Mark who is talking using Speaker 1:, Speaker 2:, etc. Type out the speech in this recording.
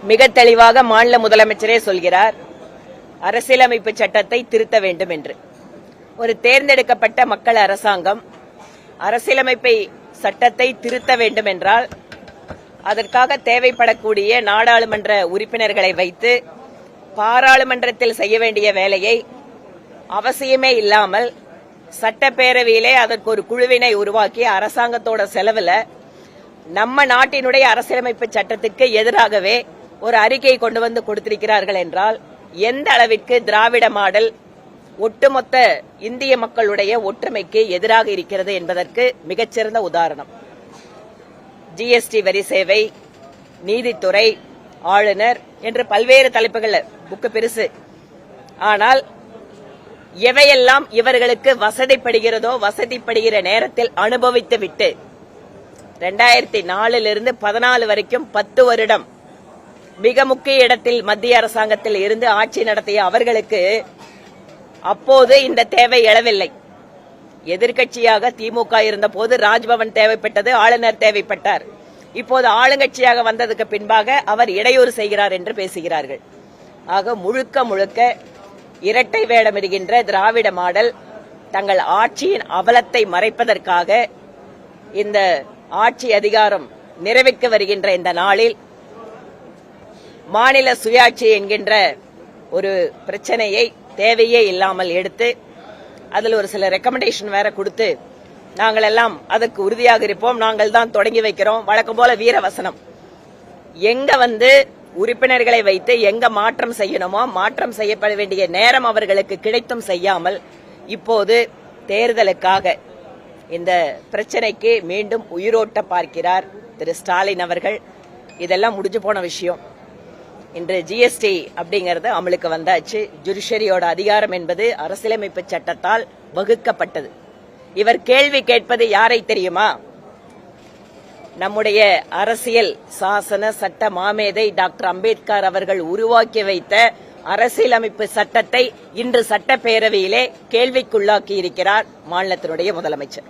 Speaker 1: மிக தெளிவாக மாநில முதலமைச்சரே சொல்கிறார், அரசியலமைப்பு சட்டத்தை திருத்த வேண்டும் என்று. ஒரு தேர்ந்தெடுக்கப்பட்ட மக்கள் அரசாங்கம் அரசியலமைப்பை சட்டத்தை திருத்த வேண்டும் என்றால் அதற்காக தேவைப்படக்கூடிய நாடாளுமன்ற உறுப்பினர்களை வைத்து பாராளுமன்றத்தில் செய்ய வேண்டிய வேலையை அவசியமே இல்லாமல் சட்டப்பேரவையிலே அதற்கு ஒரு குழுவினை உருவாக்கி அரசாங்கத்தோட செலவில் நம்ம நாட்டினுடைய அரசியலமைப்பு சட்டத்துக்கு எதிராகவே ஒரு அறிக்கை கொண்டு வந்து கொடுத்திருக்கிறார்கள் என்றால் எந்த அளவிற்கு திராவிட மாடல் ஒட்டுமொத்த இந்திய மக்களுடைய ஒற்றுமைக்கு எதிராக இருக்கிறது என்பதற்கு மிகச்சிறந்த உதாரணம். ஜிஎஸ்டி வரி சேவை, நீதித்துறை, ஆளுநர் என்று பல்வேறு தலைப்புகள், புக்கு பெருசு. ஆனால் எவையெல்லாம் இவர்களுக்கு வசதிப்படுகிறதோ வசதிப்படுகிற நேரத்தில் அனுபவித்து விட்டு 2004 14 வரைக்கும் 10 வருடம் மிக முக்கிய இடத்தில் மத்திய அரசாங்கத்தில் இருந்து ஆட்சி நடத்திய அவர்களுக்கு அப்போது இந்த தேவை எழவில்லை. எதிர்க்கட்சியாக திமுக இருந்த போது ராஜ்பவன் தேவைப்பட்டது, ஆளுநர் தேவைப்பட்டார். இப்போது ஆளுங்கட்சியாக வந்ததுக்கு பின்பாக அவர் இடையூறு செய்கிறார் என்று பேசுகிறார்கள். ஆக முழுக்க முழுக்க இரட்டை வேடமிடுகின்ற திராவிட மாடல் தங்கள் ஆட்சியின் அவலத்தை மறைப்பதற்காக இந்த ஆட்சி அதிகாரம் நிறைவேற்ற வருகின்ற இந்த நாளில் மாநில சுயாட்சி என்கின்ற ஒரு பிரச்சனையை தேவையே இல்லாமல் எடுத்து அதில் ஒரு சில ரெக்கமெண்டேஷன் வேற கொடுத்து நாங்கள் எல்லாம் அதற்கு உறுதியாக இருப்போம், நாங்கள் தான் தொடங்கி வைக்கிறோம், வழக்கம் போல வீரவசனம். எங்க உறுப்பினர்களை வைத்து எங்க மாற்றம் செய்யணுமோ மாற்றம் செய்யப்பட வேண்டிய நேரம் அவர்களுக்கு கிடைத்தும் செய்யாமல் இப்போது தேர்தலுக்காக இந்த பிரச்சனைக்கு மீண்டும் உயிரோட்ட பார்க்கிறார் திரு ஸ்டாலின் அவர்கள். இதெல்லாம் முடிஞ்சு போன விஷயம். இன்று ஜிஎஸ்டி அப்படிங்கறது அமலுக்கு வந்தாச்சு. ஜுடிஷரியோட அதிகாரம் என்பது அரசியலமைப்பு சட்டத்தால் வகுக்கப்பட்டது. இவர் கேள்வி கேட்பது யாரை தெரியுமா? நம்முடைய அரசியல் சாசன சட்ட மாமேதை டாக்டர் அம்பேத்கர் அவர்கள் உருவாக்கி வைத்த அரசியலமைப்பு சட்டத்தை இன்று சட்டப்பேரவையிலே கேள்விக்குள்ளாக்கி இருக்கிறார் மாநிலத்தினுடைய முதலமைச்சர்.